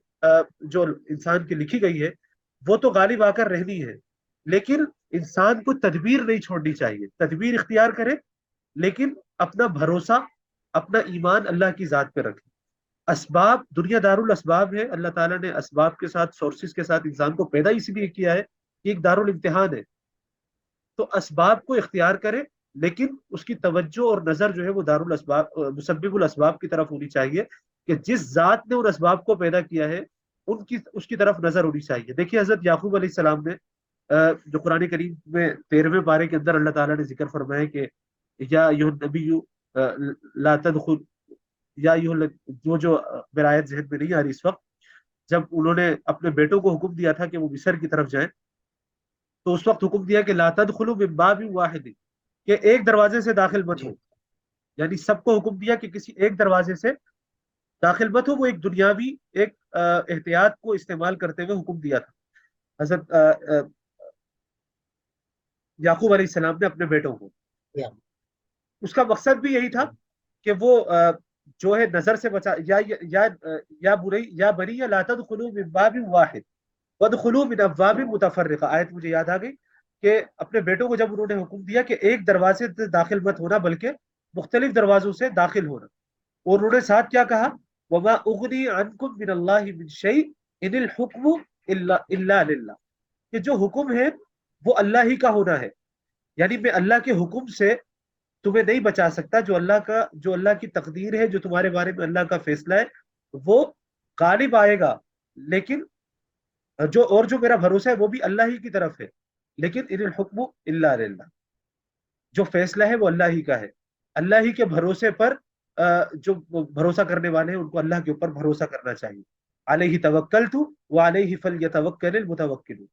جو انسان کی لکھی گئی ہے وہ تو غالب آ کر رہنی ہے، لیکن انسان کو تدبیر نہیں چھوڑنی چاہیے. تدبیر اختیار کرے لیکن اپنا بھروسہ، اپنا ایمان اللہ کی ذات پہ رکھے. اسباب، دنیا دار الاسباب ہے، اللہ تعالیٰ نے اسباب کے ساتھ، سورسز کے ساتھ انسان کو پیدا اس لیے کیا ہے کہ ایک دار الامتحان ہے. تو اسباب کو اختیار کرے لیکن اس کی توجہ اور نظر جو ہے وہ دار الاسباب، مسبب الاسباب کی طرف ہونی چاہیے، کہ جس ذات نے ان اسباب کو پیدا کیا ہے اس کی طرف نظر ہونی چاہیے. دیکھیے حضرت یعقوب علیہ السلام نے جو قرآن کریم میں 13ویں پارے کے اندر اللہ تعالیٰ نے ذکر فرمایا کہ یا ایھا النبی لا تدخل، یا جو میرا آیت ذہن میں نہیں آ رہی اس وقت، جب انہوں نے اپنے بیٹوں کو حکم دیا تھا کہ وہ مصر کی طرف جائیں، تو اس وقت حکم دیا کہ لا تدخلوا من باب واحد، کہ ایک دروازے سے داخل مت ہو. یعنی سب کو حکم دیا کہ کسی ایک دروازے سے داخل مت ہو. وہ ایک دنیاوی ایک احتیاط کو استعمال کرتے ہوئے حکم دیا تھا حضرت یعقوب علیہ السلام نے اپنے بیٹوں کو. اس کا مقصد بھی یہی تھا کہ وہ جو ہے نظر سے بچا، یا بنی لا تدخلوا من باب واحد وادخلوا من ابواب متفرقہ. آیت مجھے یاد آ گئی کہ اپنے بیٹوں کو جب انہوں نے حکم دیا کہ ایک دروازے سے داخل مت ہونا بلکہ مختلف دروازوں سے داخل ہونا، اور انہوں نے ساتھ کیا کہا، وما اغنی عنکم من اللہ من شیء ان الحکم الا للہ، کہ جو حکم ہے وہ اللہ ہی کا ہونا ہے. یعنی میں اللہ کے حکم سے تمہیں نہیں بچا سکتا. جو اللہ کی تقدیر ہے، جو تمہارے بارے میں اللہ کا فیصلہ ہے وہ غالب آئے گا، لیکن جو میرا بھروسہ ہے وہ بھی اللہ ہی کی طرف ہے. لیکن ان الحکم الا للہ، جو فیصلہ ہے وہ اللہ ہی کا ہے. اللہ ہی کے بھروسے پر جو بھروسہ کرنے والے ہیں ان کو اللہ کے اوپر بھروسہ کرنا چاہیے. علیہ توکلت وعلیہ فلیتوکل المتوکلون،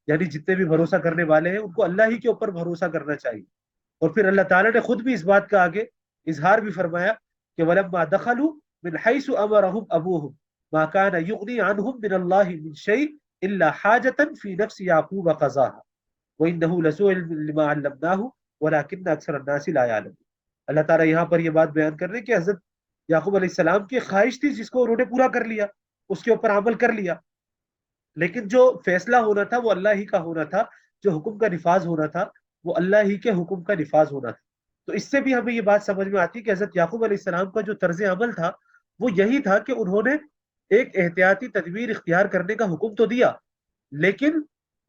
یعنی جتنے بھی بھروسہ کرنے والے ہیں ان کو اللہ ہی کے اوپر بھروسہ کرنا چاہیے. اور پھر اللہ تعالیٰ نے خود بھی اس بات کا آگے اظہار بھی فرمایا کہ وَلَمَّا دَخَلُوا مِنْ حَيْثُ أَمَرَهُمْ أَبُوهُمْ مَا كَانَ يُغْنِي عَنْهُمْ مِنَ اللَّهِ مِنْ شَيْءٍ إِلَّا حَاجَةً فِي نَفْسِ يَعْقُوبَ قَضَاهَا وَإِنَّهُ لَذُو عِلْمٍ لِمَا عَلَّمْنَاهُ وَلَكِنَّ أَكْثَرَ النَّاسِ لَا يَعْلَمُونَ. اللہ تعالیٰ یہاں پر یہ بات بیان کر رہے ہیں کہ حضرت یعقوب علیہ السلام کی خواہش تھی جس کو انہوں نے پورا کر لیا، اس کے اوپر عمل کر لیا، لیکن جو فیصلہ ہونا تھا وہ اللہ ہی کا ہونا تھا، جو حکم کا نفاذ ہونا تھا وہ اللہ ہی کے حکم کا نفاذ ہونا تھا. تو اس سے بھی ہمیں یہ بات سمجھ میں آتی ہے کہ حضرت یعقوب علیہ السلام کا جو طرز عمل تھا وہ یہی تھا کہ انہوں نے ایک احتیاطی تدبیر اختیار کرنے کا حکم تو دیا، لیکن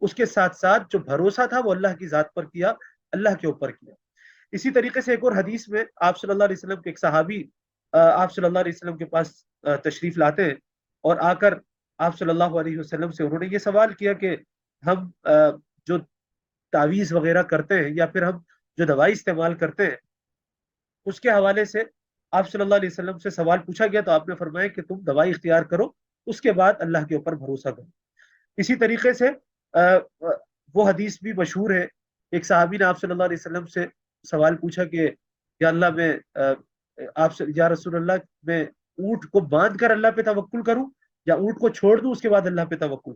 اس کے ساتھ ساتھ جو بھروسہ تھا وہ اللہ کی ذات پر کیا، اللہ کے اوپر کیا. اسی طریقے سے ایک اور حدیث میں آپ صلی اللہ علیہ وسلم کے ایک صحابی آپ صلی اللہ علیہ وسلم کے پاس تشریف لاتے ہیں، اور آ کر آپ صلی اللہ علیہ وسلم سے انہوں نے یہ سوال کیا کہ ہم جو تعویذ وغیرہ کرتے ہیں یا پھر ہم جو دوائی استعمال کرتے ہیں اس کے حوالے سے آپ صلی اللہ علیہ وسلم سے سوال پوچھا گیا، تو آپ نے فرمایا کہ تم دوائی اختیار کرو، اس کے بعد اللہ کے اوپر بھروسہ کرو. اسی طریقے سے وہ حدیث بھی مشہور ہے، ایک صحابی نے آپ صلی اللہ علیہ وسلم سے سوال پوچھا کہ یا اللہ میں یا رسول اللہ میں اونٹ کو باندھ کر اللہ پہ توکل کروں یا اونٹ کو چھوڑ دوں اس کے بعد اللہ پہ توکل.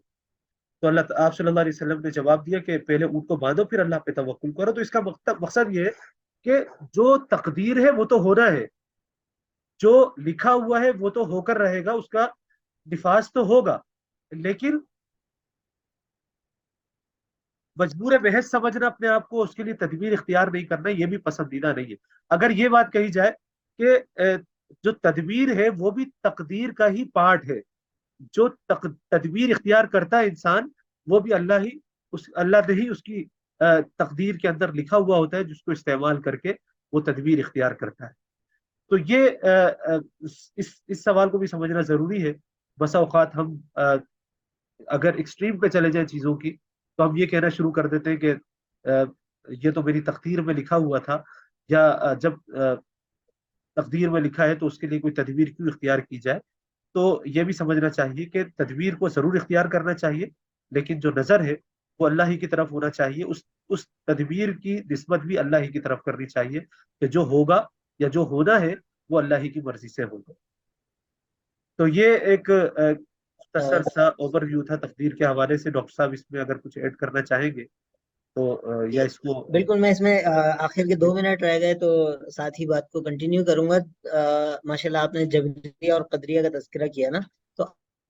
تو آپ صلی اللہ علیہ وسلم نے جواب دیا کہ پہلے اونٹ کو باندھو پھر اللہ پہ توکل کرو. تو اس کا مقصد یہ ہے کہ جو تقدیر ہے وہ تو ہونا ہے، جو لکھا ہوا ہے وہ تو ہو کر رہے گا، اس کا نفاذ تو ہوگا، لیکن مجبور محض سمجھنا اپنے آپ کو، اس کے لیے تدبیر اختیار نہیں کرنا، یہ بھی پسندیدہ نہیں ہے. اگر یہ بات کہی جائے کہ جو تدبیر ہے وہ بھی تقدیر کا ہی پارٹ ہے، جو تدبیر اختیار کرتا ہے انسان وہ بھی اللہ نے ہی اس کی تقدیر کے اندر لکھا ہوا ہوتا ہے، جس کو استعمال کر کے وہ تدبیر اختیار کرتا ہے. تو یہ اس سوال کو بھی سمجھنا ضروری ہے. بسا اوقات ہم اگر ایکسٹریم پہ چلے جائیں چیزوں کی تو ہم یہ کہنا شروع کر دیتے ہیں کہ یہ تو میری تقدیر میں لکھا ہوا تھا، یا جب تقدیر میں لکھا ہے تو اس کے لیے کوئی تدبیر کیوں اختیار کی جائے. تو یہ بھی سمجھنا چاہیے کہ تدبیر کو ضرور اختیار کرنا چاہیے، لیکن جو نظر ہے وہ اللہ ہی کی طرف ہونا چاہیے. اس تدبیر کی نسبت بھی اللہ ہی کی طرف کرنی چاہیے کہ جو ہوگا یا جو ہونا ہے وہ اللہ ہی کی مرضی سے ہوگا. تو یہ ایک مختصر سا اوور ویو تھا تقدیر کے حوالے سے. ڈاکٹر صاحب اس میں اگر کچھ ایڈ کرنا چاہیں گے تو یا جی اس کو بالکل، میں اس میں آخر کے 2 منٹ رہ گئے تو ساتھ ہی بات کو کنٹینیو کروں گا. ماشاء اللہ آپ نے جبریہ اور قدریہ کا تذکرہ کیا نا، تو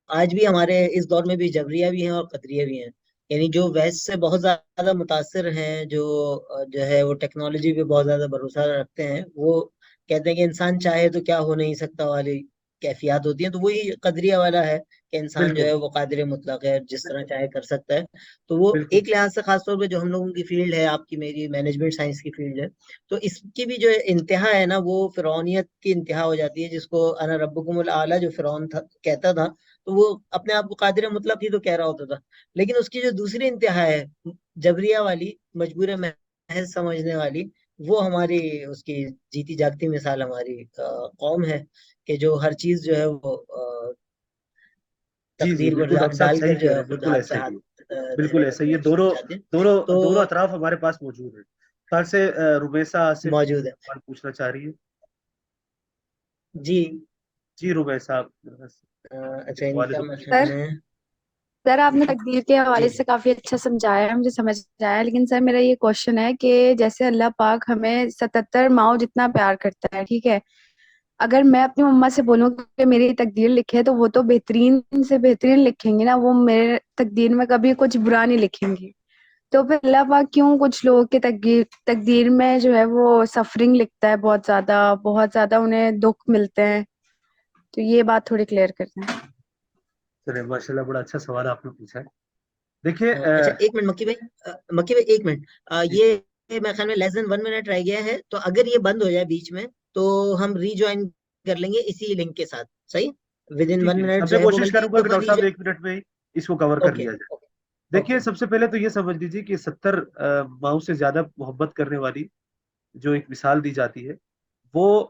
آج بھی ہمارے اس دور میں بھی جبریہ بھی ہیں اور قدریہ بھی ہیں. یعنی جو ویسٹ سے بہت زیادہ متاثر ہیں، جو ہے وہ ٹیکنالوجی پہ بہت زیادہ بھروسہ رکھتے ہیں، وہ کہتے ہیں کہ انسان چاہے تو کیا ہو نہیں سکتا والی کیفیات ہوتی ہیں. تو وہی قدریہ والا ہے کہ انسان جو بالکل ہے وہ قادر مطلق ہے، جس طرح چاہے کر سکتا ہے. تو وہ بالکل ایک لحاظ سے خاص طور پہ جو ہم لوگوں کی فیلڈ ہے، آپ کی میری مینجمنٹ سائنس کی فیلڈ ہے، تو اس کی بھی جو انتہا ہے نا وہ فرعونیت کی انتہا ہو جاتی ہے، جس کو انا ربکم الاعلی جو فرعون کہتا تھا، تو وہ اپنے آپ کو قادر مطلق ہی تو کہہ رہا ہوتا تھا. لیکن اس کی جو دوسری انتہا ہے جبریہ والی، مجبور محض سمجھنے والی، وہ ہماری اس کی جیتی جاگتی مثال ہماری قوم ہے، کہ جو ہر چیز جو ہے وہ جی جی تقدیر پر بالکل ڈاکٹر صاحب ڈال صحیح کر جو کہہ ہے رہے ہیں، خود بالکل ہاتھ پہ ایسا ہی ہاتھ ہے. بالکل دھرے ایسا ہی رکھتے ہے. ہیں، دونوں چاہتے ہیں دونوں تو دونوں اطراف ہمارے پاس موجود ہیں. خیال سے رمیسا سے موجود ہے. سوال پوچھنا چاہ رہی ہے. جی جی رمیسا آپ اچھا، ان سوال کا جو پوچھ رہی سر مسئلہ ہے. سر آپ نے تقدیر کے جی حوالے جی سے کافی اچھا سمجھایا ہے، مجھے سمجھ آیا. لیکن سر میرا یہ کوشچن ہے کہ جیسے اللہ پاک ہمیں 77 ماؤں جتنا پیار کرتا ہے، ٹھیک ہے، اگر میں اپنی مما سے بولوں کہ میری تقدیر لکھے تو وہ تو بہترین سے بہترین لکھیں گے نا، وہ میرے تقدیر میں کبھی کچھ برا نہیں لکھیں گے. تو پھر اللہ پاک کیوں کچھ لوگوں کے تقدیر میں جو ہے وہ سفرنگ لکھتا ہے، بہت زیادہ بہت زیادہ انہیں دکھ ملتے ہیں؟ تو یہ بات تھوڑی کلیئر کرتے ہیں. چلے ماشاء اللہ بڑا اچھا سوال آپ نے پوچھا ہے. دیکھیے اچھا ایک منٹ مکی بھائی، مکی بھائی ایک منٹ. جی یہ میرے خیال میں لیس دین 1 منٹ رہ گیا ہے، تو اگر یہ بند ہو جائے بیچ میں تو ہم ری جوائن کر لیں گے اسی لنک کے ساتھ. صحیح، within G one G minute اب جو میں ہے وہ، کوشش بلکہ کروں ایک گا کہ دفعہ ڈاکٹر ری صاحب جوائن. 1 منٹ میں ہی اس کو کور کر اوکے لیا جائے. اوکے. دیکھیے سب سے پہلے تو یہ سمجھ لیجیے کہ 70 ماؤں سے زیادہ محبت کرنے والی جو ایک مثال دی جاتی ہے وہ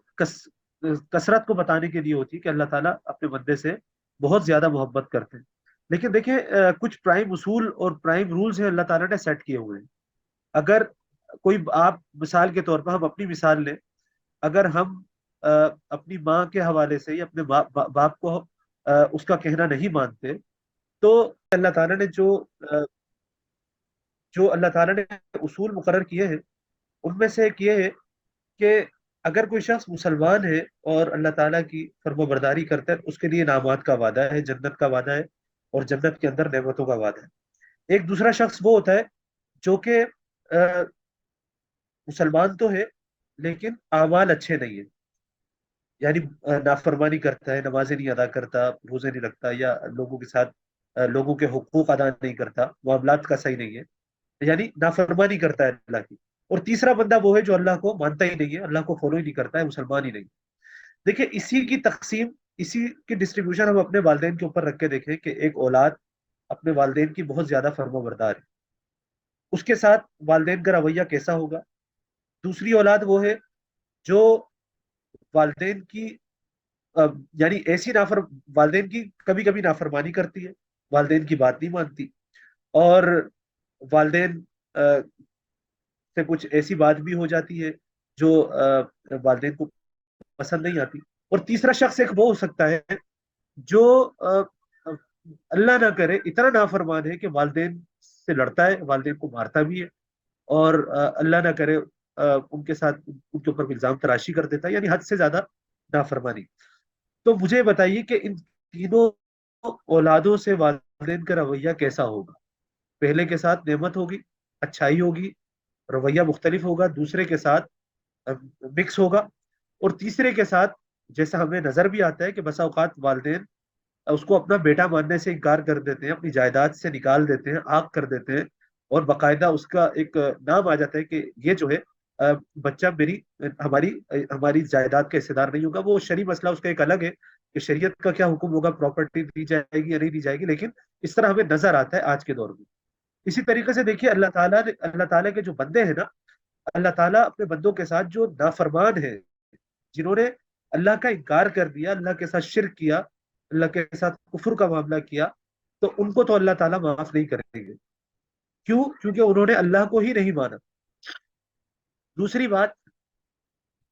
کثرت کو بتانے کے لیے ہوتی ہے کہ اللہ تعالیٰ اپنے بندے سے بہت زیادہ محبت کرتے ہیں. لیکن دیکھیں کچھ پرائم اصول اور پرائم رولز ہیں اللہ تعالیٰ نے سیٹ کیے ہوئے ہیں. اگر کوئی آپ مثال کے طور پر ہم اپنی مثال لیں، اگر ہم اپنی ماں کے حوالے سے یا اپنے باپ کو اس کا کہنا نہیں مانتے، تو اللہ تعالیٰ نے جو اللہ تعالیٰ نے اصول مقرر کیے ہیں ان میں سے ایک یہ ہے کہ اگر کوئی شخص مسلمان ہے اور اللہ تعالیٰ کی فرما برداری کرتا ہے، اس کے لیے انعامات کا وعدہ ہے، جنت کا وعدہ ہے، اور جنت کے اندر نعمتوں کا وعدہ ہے. ایک دوسرا شخص وہ ہوتا ہے جو کہ مسلمان تو ہے لیکن اعمال اچھے نہیں ہیں، یعنی نافرمانی کرتا ہے، نمازیں نہیں ادا کرتا، روزے نہیں رکھتا، یا لوگوں کے ساتھ لوگوں کے حقوق ادا نہیں کرتا، معاملات کا صحیح نہیں ہے، یعنی نافرمانی کرتا ہے اللہ کی. اور تیسرا بندہ وہ ہے جو اللہ کو مانتا ہی نہیں ہے، اللہ کو فالو ہی نہیں کرتا ہے، مسلمان ہی نہیں. دیکھیں اسی کی تقسیم، اسی کی ڈسٹریبیوشن ہم اپنے والدین کے اوپر رکھ کے دیکھیں کہ ایک اولاد اپنے والدین کی بہت زیادہ فرما بردار ہے، اس کے ساتھ والدین کا رویہ کیسا ہوگا. دوسری اولاد وہ ہے جو والدین کی یعنی ایسی والدین کی کبھی کبھی نافرمانی کرتی ہے، والدین کی بات نہیں مانتی، اور والدین سے کچھ ایسی بات بھی ہو جاتی ہے جو والدین کو پسند نہیں آتی. اور تیسرا شخص ایک وہ ہو سکتا ہے جو اللہ نہ کرے اتنا نافرمان ہے کہ والدین سے لڑتا ہے، والدین کو مارتا بھی ہے، اور اللہ نہ کرے ان کے ساتھ ان کے اوپر الزام تراشی کر دیتا ہے، یعنی حد سے زیادہ نافرمانی. تو مجھے بتائیے کہ ان تینوں اولادوں سے والدین کا رویہ کیسا ہوگا. پہلے کے ساتھ نعمت ہوگی، اچھائی ہوگی، رویہ مختلف ہوگا، دوسرے کے ساتھ مکس ہوگا، اور تیسرے کے ساتھ جیسا ہمیں نظر بھی آتا ہے کہ بسا اوقات والدین اس کو اپنا بیٹا ماننے سے انکار کر دیتے ہیں، اپنی جائیداد سے نکال دیتے ہیں، آگ کر دیتے ہیں، اور باقاعدہ اس کا ایک نام آ جاتا ہے کہ یہ جو ہے بچہ ہماری ہماری جائیداد کا حصہ دار نہیں ہوگا. وہ شرعی مسئلہ اس کا ایک الگ ہے کہ شریعت کا کیا حکم ہوگا, پراپرٹی دی جائے گی یا نہیں دی جائے گی, لیکن اس طرح ہمیں نظر آتا ہے آج کے دور میں. اسی طریقے سے دیکھیے اللہ تعالیٰ کے جو بندے ہیں نا, اللہ تعالیٰ اپنے بندوں کے ساتھ جو نافرمان ہیں, جنہوں نے اللہ کا انکار کر دیا, اللہ کے ساتھ شرک کیا, اللہ کے ساتھ کفر کا معاملہ کیا, تو ان کو تو اللہ تعالیٰ معاف نہیں کریں گے. کیوں؟ کیونکہ انہوں نے اللہ کو ہی نہیں مانا. دوسری بات,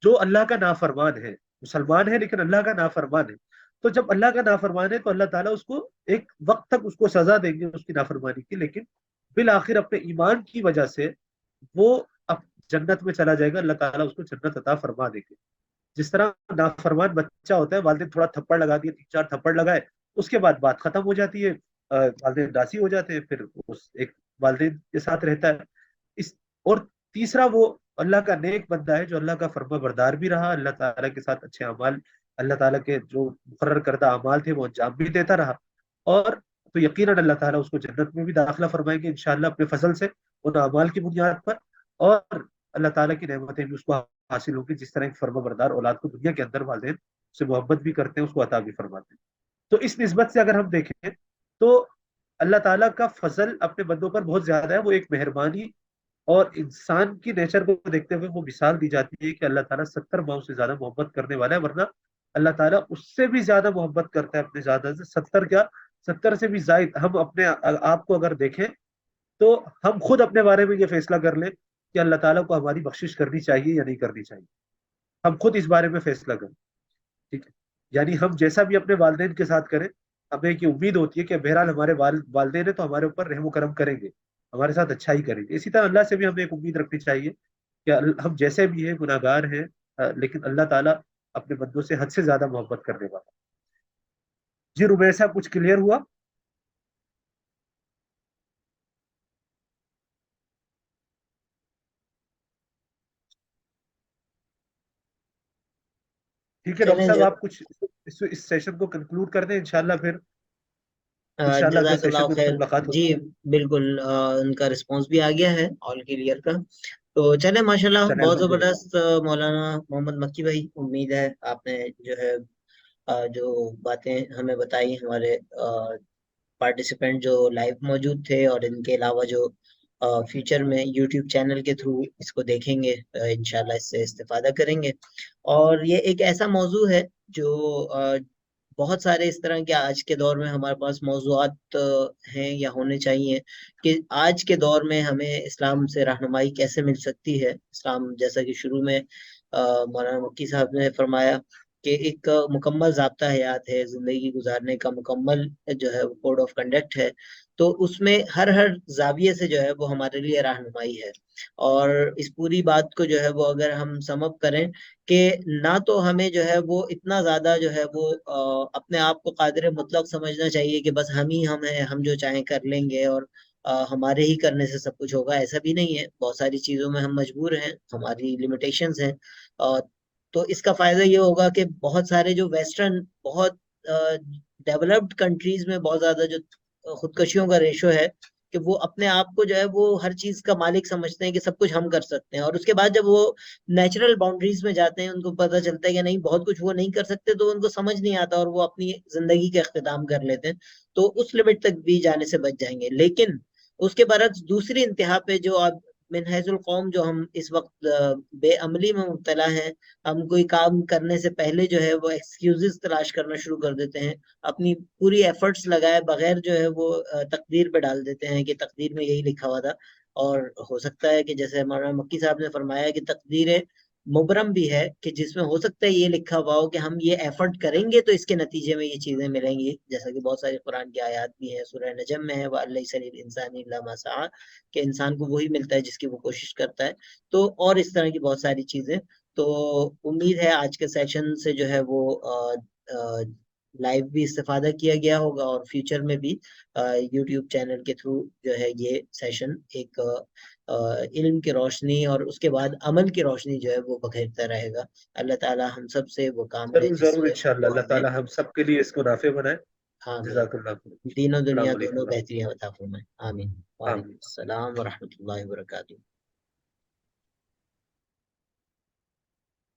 جو اللہ کا نافرمان ہے, مسلمان ہے لیکن اللہ کا نافرمان ہے, تو جب اللہ کا نافرمان ہے تو اللہ تعالیٰ اس کو ایک وقت تک اس کو سزا دیں گے اس کی نافرمانی کی, لیکن بالآخر اپنے ایمان کی وجہ سے وہ اب جنت میں چلا جائے گا, اللہ تعالیٰ اس کو جنت عطا فرما دیں گے. جس طرح نافرمان بچہ ہوتا ہے, والدین تھوڑا تھپڑ لگا دیے, 3-4 تھپڑ لگائے, اس کے بعد بات ختم ہو جاتی ہے, والدین داسی ہو جاتے ہیں, پھر اس ایک والدین کے ساتھ رہتا ہے. اور تیسرا وہ اللہ کا نیک بندہ ہے جو اللہ کا فرما بردار بھی رہا, اللہ تعالیٰ کے ساتھ اچھے اعمال, اللہ تعالیٰ کے جو مقرر کردہ اعمال تھے وہ انجام بھی دیتا رہا, اور تو یقیناً اللہ تعالیٰ اس کو جنت میں بھی داخلہ فرمائیں گے انشاءاللہ اپنے فضل سے, ان اعمال کی بنیاد پر, اور اللہ تعالیٰ کی نعمتیں بھی اس کو حاصل ہوگی, جس طرح ایک فرما بردار اولاد کو دنیا کے اندر والدین سے محبت بھی کرتے ہیں, اس کو عطا بھی فرماتے ہیں. تو اس نسبت سے اگر ہم دیکھیں تو اللہ تعالیٰ کا فضل اپنے بندوں پر بہت زیادہ ہے. وہ ایک مہربانی, اور انسان کی نیچر کو دیکھتے ہوئے وہ مثال دی جاتی ہے کہ اللہ تعالیٰ 70 ماؤں سے زیادہ محبت کرنے والا ہے, ورنہ اللہ تعالیٰ اس سے بھی زیادہ محبت کرتا ہے اپنے زیادہ سے. 70 کیا, 70 سے بھی زائد. ہم اپنے آپ کو اگر دیکھیں تو ہم خود اپنے بارے میں یہ فیصلہ کر لیں کہ اللہ تعالیٰ کو ہماری بخشش کرنی چاہیے یا نہیں کرنی چاہیے. ہم خود اس بارے میں فیصلہ کریں, ٹھیک ہے. یعنی ہم جیسا بھی اپنے والدین کے ساتھ کریں, ہمیں یہ امید ہوتی ہے کہ بہرحال ہمارے والدین ہیں تو ہمارے اوپر رحم و کرم کریں گے, ہمارے ساتھ اچھا ہی کریں گے. اسی طرح اللہ سے بھی ہمیں ایک امید رکھنی چاہیے کہ ہم جیسے بھی ہیں گناہ گار ہیں, لیکن اللہ تعالیٰ اپنے بندوں سے حد سے زیادہ محبت کرنے والا. جی رمیسا, کچھ کلیئر ہوا؟ ٹھیک ہے ڈاکٹر چلیں صاحب, آپ کچھ اس سیشن کو کنکلوڈ کر دیں, انشاءاللہ پھر اگلے جزاک اللہ سیشن میں خیر. پھر ملاقات جی ہوگی. بالکل, ان کا رسپانس بھی آ گیا ہے آل کلیئر کا. تو چلیں ماشاءاللہ, چلے بہت الحمدللہ. زبردست. مولانا محمد مکی بھائی, امید ہے آپ نے جو ہے جو باتیں ہمیں بتائی, ہمارے پارٹیسپینٹ جو لائیو موجود تھے اور ان کے علاوہ جو فیوچر میں یوٹیوب چینل کے تھرو اس کو دیکھیں گے, انشاءاللہ اس سے استفادہ کریں گے. اور یہ ایک ایسا موضوع ہے جو بہت سارے اس طرح کے آج کے دور میں ہمارے پاس موضوعات ہیں یا ہونے چاہیے کہ آج کے دور میں ہمیں اسلام سے رہنمائی کیسے مل سکتی ہے. اسلام جیسا کہ شروع میں مولانا مکی صاحب نے فرمایا کہ ایک مکمل ضابطہ حیات ہے, زندگی گزارنے کا مکمل جو ہے کوڈ آف کنڈکٹ ہے. تو اس میں ہر زاویے سے جو ہے وہ ہمارے لیے رہنمائی ہے. اور اس پوری بات کو جو ہے وہ اگر ہم سم اپ کریں کہ نہ تو ہمیں جو ہے وہ اتنا زیادہ جو ہے وہ اپنے آپ کو قادر مطلق سمجھنا چاہیے کہ بس ہم ہی ہم ہیں, ہم جو چاہیں کر لیں گے اور ہمارے ہی کرنے سے سب کچھ ہوگا. ایسا بھی نہیں ہے, بہت ساری چیزوں میں ہم مجبور ہیں, ہماری لمیٹیشنز ہیں. تو اس کا فائدہ یہ ہوگا کہ بہت سارے جو ویسٹرن, بہت ڈیولپڈ کنٹریز میں بہت زیادہ جو خودکشیوں کا ریشو ہے کہ وہ اپنے آپ کو جو ہے وہ ہر چیز کا مالک سمجھتے ہیں کہ سب کچھ ہم کر سکتے ہیں, اور اس کے بعد جب وہ نیچرل باؤنڈریز میں جاتے ہیں ان کو پتہ چلتا ہے کہ نہیں, بہت کچھ وہ نہیں کر سکتے, تو ان کو سمجھ نہیں آتا اور وہ اپنی زندگی کا اختتام کر لیتے ہیں. تو اس لمٹ تک بھی جانے سے بچ جائیں گے. لیکن اس کے برعکس دوسری انتہا پہ جو اب من حیث القوم جو ہم اس وقت بے عملی میں مبتلا ہیں, ہم کوئی کام کرنے سے پہلے جو ہے وہ ایکسکیوزز تلاش کرنا شروع کر دیتے ہیں, اپنی پوری ایفرٹس لگائے بغیر جو ہے وہ تقدیر پہ ڈال دیتے ہیں کہ تقدیر میں یہی لکھا ہوا تھا. اور ہو سکتا ہے کہ جیسے مولانا مکی صاحب نے فرمایا کہ تقدیر مبرم بھی ہے, کہ جس میں ہو سکتا ہے یہ لکھا ہوا ہو کہ ہم یہ ایفرٹ کریں گے تو اس کے نتیجے میں یہ چیزیں ملیں گی, جیسا کہ بہت ساری قرآن کی آیات بھی ہیں. سورہ نجم میں ہے وَأَلَّيْسَ لِلْإِنسَانِ إِلَّا مَا سَعَىٰ, کہ انسان کو وہی ملتا ہے جس کی وہ کوشش کرتا ہے. تو اور اس طرح کی بہت ساری چیزیں. تو امید ہے آج کے سیشن سے جو ہے وہ لائیو بھی استفادہ کیا گیا ہوگا, اور فیوچر میں بھی یوٹیوب چینل کے تھرو جو ہے یہ سیشن ایک علم کی روشنی اور اس کے بعد عمل کی روشنی جو ہے وہ بکھیرتا رہے گا. اللہ تعالی ہم سب سے وہ کام لے ضرور جس ضرور سے انشاءاللہ, وہ اللہ ہمیں, تعالیٰ ہم سب کے لیے اس کو نافع بنائے. آمین, جزاک اللہ خیر. دین و دنیا السلام دونوں علیکم. بہترین عطا فرمائے. آمین. وعلیکم آمین. السلام ورحمۃ اللہ وبرکاتہ.